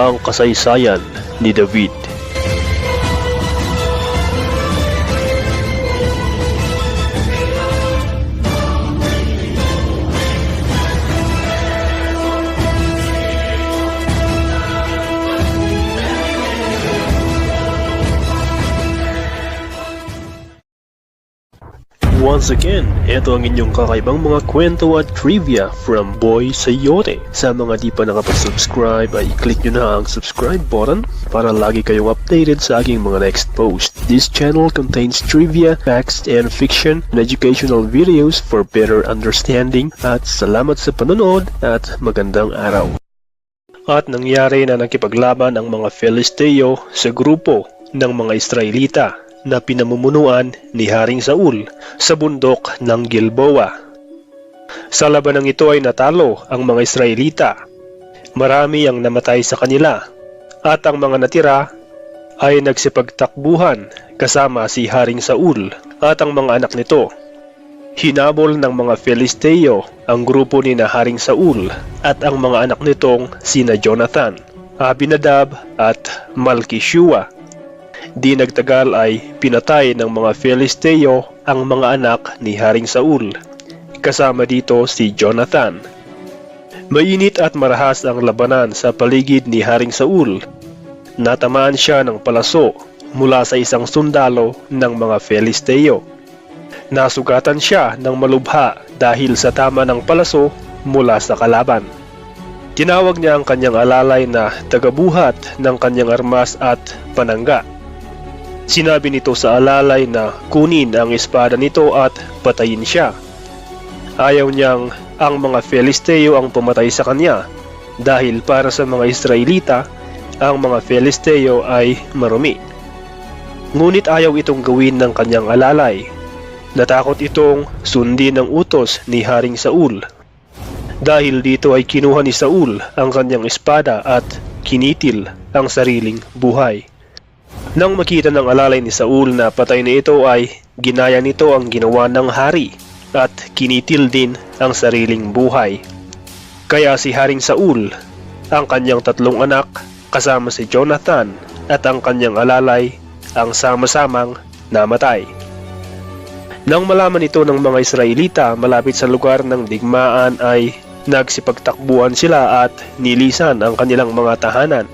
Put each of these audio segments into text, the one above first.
ang kasaysayan ni David. Once again, ito ang inyong kakaibang mga kwento at trivia from Boy Sayote. Sa mga di pa nakapag-subscribe ay i-click nyo na ang subscribe button para lagi kayong updated sa aking mga next post. This channel contains trivia, facts, and fiction and educational videos for better understanding. At salamat sa panonood at magandang araw. At nangyari na nakipaglaban ang mga Filisteo sa grupo ng mga Israelita na pinamumunuan ni Haring Saul sa bundok ng Gilboa. Sa labanang ito ay natalo ang mga Israelita. Marami ang namatay sa kanila at ang mga natira ay nagsipagtakbuhan kasama si Haring Saul at ang mga anak nito. Hinabol ng mga Filisteo ang grupo ni Haring Saul at ang mga anak nitong sina Jonathan, Abinadab at Malkishua. Di nagtagal ay pinatay ng mga Filisteo ang mga anak ni Haring Saul, kasama dito si Jonathan. Mainit at marahas ang labanan sa paligid ni Haring Saul. Natamaan siya ng palaso mula sa isang sundalo ng mga Filisteo. Nasugatan siya ng malubha dahil sa tama ng palaso mula sa kalaban. Tinawag niya ang kanyang alalay na tagabuhat ng kanyang armas at panangga. Sinabi nito sa alalay na kunin ang espada nito at patayin siya. Ayaw niyang ang mga Filisteo ang pumatay sa kanya dahil para sa mga Israelita, ang mga Filisteo ay marumi. Ngunit ayaw itong gawin ng kanyang alalay. Natakot itong sundin ang utos ni Haring Saul. Dahil dito ay kinuha ni Saul ang kanyang espada at kinitil ang sariling buhay. Nang makita ng alalay ni Saul na patay na ito ay ginaya nito ang ginawa ng hari at kinitil din ang sariling buhay. Kaya si Haring Saul, ang kanyang tatlong anak kasama si Jonathan at ang kanyang alalay ang sama-samang namatay. Nang malaman ito ng mga Israelita malapit sa lugar ng digmaan ay nagsipagtakbuhan sila at nilisan ang kanilang mga tahanan.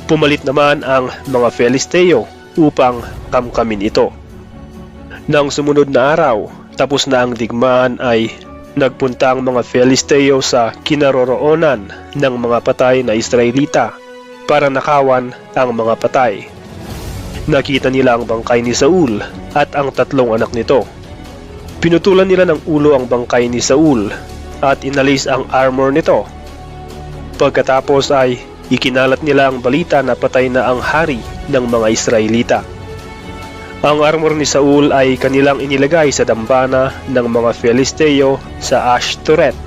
Pumalit naman ang mga Filisteo upang kamkamin ito. Nang sumunod na araw, tapos na ang digmaan ay nagpunta ang mga Filisteo sa kinaroroonan ng mga patay na Israelita para nakawan ang mga patay. Nakita nila ang bangkay ni Saul at ang tatlong anak nito. Pinutulan nila ng ulo ang bangkay ni Saul at inalis ang armor nito. Pagkatapos ay ikinalat nila ang balita na patay na ang hari ng mga Israelita. Ang armor ni Saul ay kanilang inilagay sa dambana ng mga Filisteo sa Ashtoreth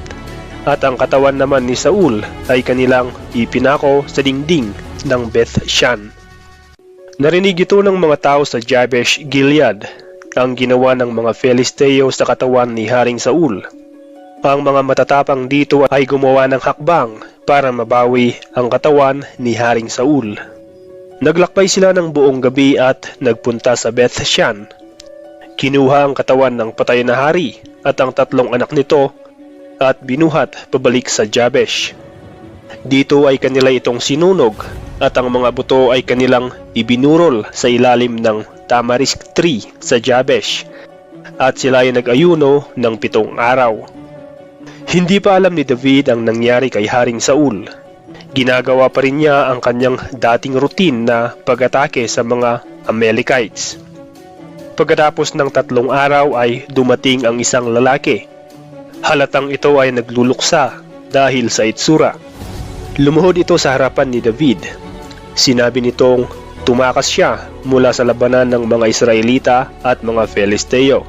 at ang katawan naman ni Saul ay kanilang ipinako sa dingding ng Beth-shan. Narinig ito ng mga tao sa Jabesh Gilead ang ginawa ng mga Filisteo sa katawan ni Haring Saul. Ang mga matatapang dito ay gumawa ng hakbang para mabawi ang katawan ni Haring Saul. Naglakbay sila ng buong gabi at nagpunta sa Beth-shan. Kinuha ang katawan ng patay na hari at ang tatlong anak nito at binuhat pabalik sa Jabesh. Dito ay kanila itong sinunog at ang mga buto ay kanilang ibinurol sa ilalim ng tamarisk tree sa Jabesh at sila ay nag-ayuno ng 7 araw. Hindi pa alam ni David ang nangyari kay Haring Saul. Ginagawa pa rin niya ang kanyang dating routine na pag-atake sa mga Amalekites. Pagkatapos ng 3 araw ay dumating ang isang lalaki. Halatang ito ay nagluluksa dahil sa itsura. Lumuhod ito sa harapan ni David. Sinabi nitong tumakas siya mula sa labanan ng mga Israelita at mga Filisteo.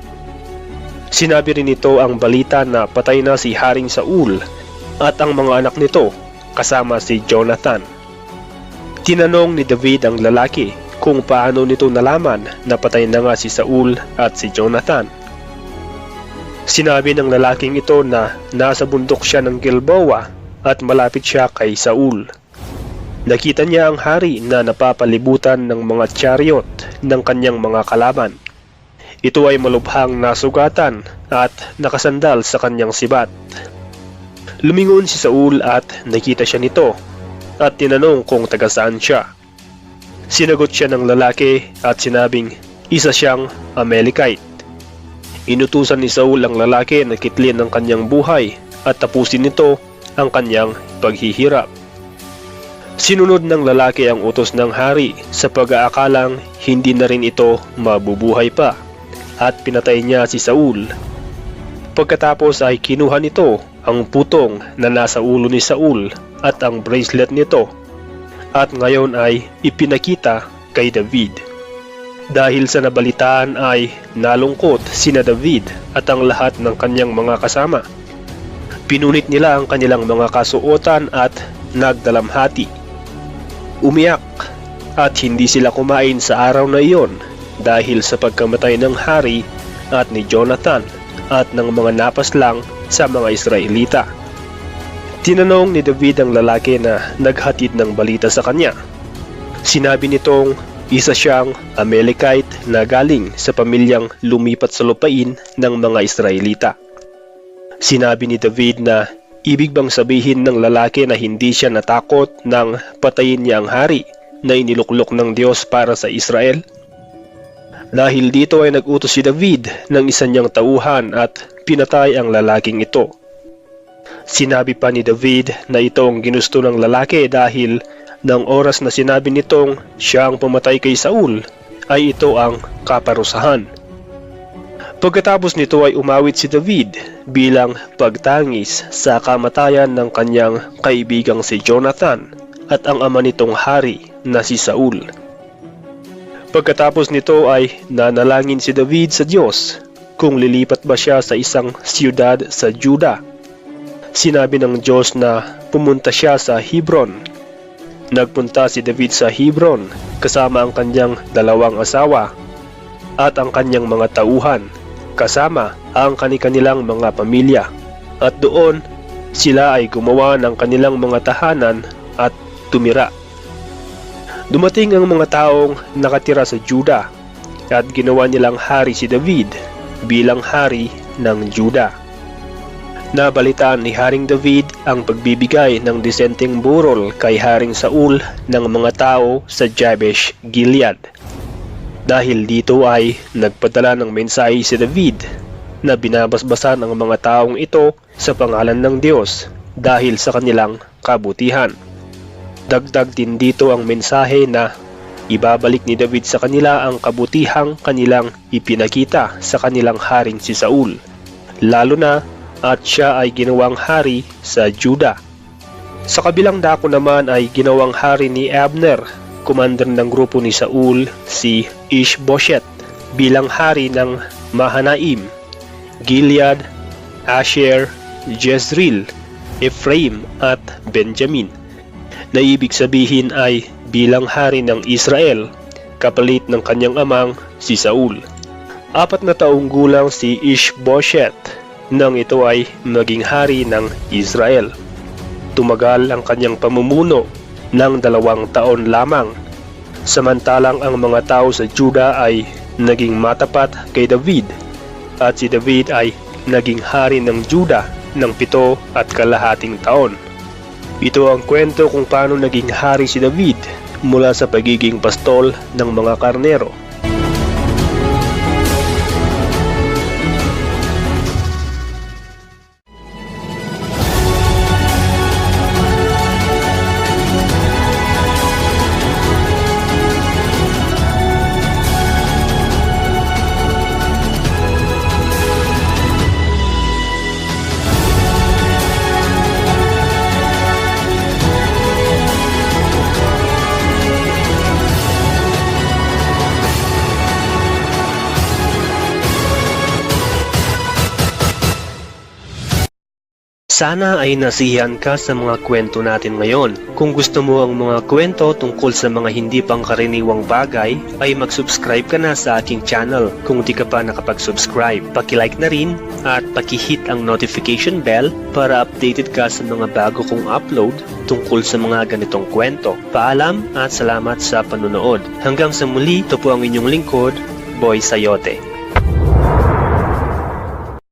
Sinabi rin nito ang balita na patay na si Haring Saul at ang mga anak nito kasama si Jonathan. Tinanong ni David ang lalaki kung paano nito nalaman na patay na nga si Saul at si Jonathan. Sinabi ng lalaking ito na nasa bundok siya ng Gilboa at malapit siya kay Saul. Nakita niya ang hari na napapalibutan ng mga chariot ng kanyang mga kalaban. Ito ay malubhang nasugatan at nakasandal sa kanyang sibat. Lumingon si Saul at nakita siya nito at tinanong kung taga saan siya. Sinagot siya ng lalaki at sinabing isa siyang Amalekite. Inutusan ni Saul ang lalaki na kitlin ang kanyang buhay at tapusin nito ang kanyang paghihirap. Sinunod ng lalaki ang utos ng hari sa pag-aakalang hindi na rin ito mabubuhay pa at pinatay niya si Saul. Pagkatapos ay kinuha nito ang putong na nasa ulo ni Saul at ang bracelet nito at ngayon ay ipinakita kay David. Dahil sa nabalitaan ay nalungkot sina David at ang lahat ng kanyang mga kasama. Pinunit nila ang kanilang mga kasuotan at nagdalamhati. Umiyak at hindi sila kumain sa araw na iyon dahil sa pagkamatay ng hari at ni Jonathan at ng mga napaslang sa mga Israelita. Tinanong ni David ang lalaki na naghatid ng balita sa kanya. Sinabi nitong isa siyang Amalekite na galing sa pamilyang lumipat sa lupain ng mga Israelita. Sinabi ni David na ibig bang sabihin ng lalaki na hindi siya natakot nang patayin niya ang hari na iniluklok ng Diyos para sa Israel? Dahil dito ay nag-utos si David ng isa niyang tauhan at pinatay ang lalaking ito. Sinabi pa ni David na itong ginusto ng lalaki dahil ng oras na sinabi nitong siya ang pumatay kay Saul ay ito ang kaparusahan. Pagkatapos nito ay umawit si David bilang pagtangis sa kamatayan ng kanyang kaibigang si Jonathan at ang ama nitong hari na si Saul. Pagkatapos nito ay nanalangin si David sa Diyos kung lilipat ba siya sa isang siyudad sa Juda. Sinabi ng Diyos na pumunta siya sa Hebron. Nagpunta si David sa Hebron kasama ang kanyang 2 asawa at ang kanyang mga tauhan kasama ang kanilang mga pamilya at doon sila ay gumawa ng kanilang mga tahanan at tumira. Dumating ang mga taong nakatira sa Juda at ginawa nilang hari si David bilang hari ng Juda. Nabalitaan ni Haring David ang pagbibigay ng disenteng burol kay Haring Saul ng mga tao sa Jabesh Gilead. Dahil dito ay nagpadala ng mensahe si David na binabasbasan ang mga taong ito sa pangalan ng Diyos dahil sa kanilang kabutihan. Dagdag din dito ang mensahe na ibabalik ni David sa kanila ang kabutihang kanilang ipinakita sa kanilang haring si Saul, lalo na at siya ay ginawang hari sa Juda. Sa kabilang dako naman ay ginawang hari ni Abner, commander ng grupo ni Saul, si Ishbosheth bilang hari ng Mahanaim, Gilead, Asher, Jezreel, Ephraim at Benjamin, na ibig sabihin ay bilang hari ng Israel, kapalit ng kanyang amang si Saul. 4 na taong gulang si Ishbosheth nang ito ay maging hari ng Israel. Tumagal ang kanyang pamumuno ng 2 taon lamang, samantalang ang mga tao sa Juda ay naging matapat kay David at si David ay naging hari ng Juda ng 7.5 taon. Ito ang kwento kung paano naging hari si David mula sa pagiging pastol ng mga karnero. Sana ay nasiyahan ka sa mga kwento natin ngayon. Kung gusto mo ang mga kwento tungkol sa mga hindi pangkaraniwang bagay, ay mag-subscribe ka na sa aking channel kung di ka pa nakapag-subscribe. Paki-like na rin at paki-hit ang notification bell para updated ka sa mga bago kong upload tungkol sa mga ganitong kwento. Paalam at salamat sa panonood. Hanggang sa muli, ito po ang inyong lingkod, Boy Sayote.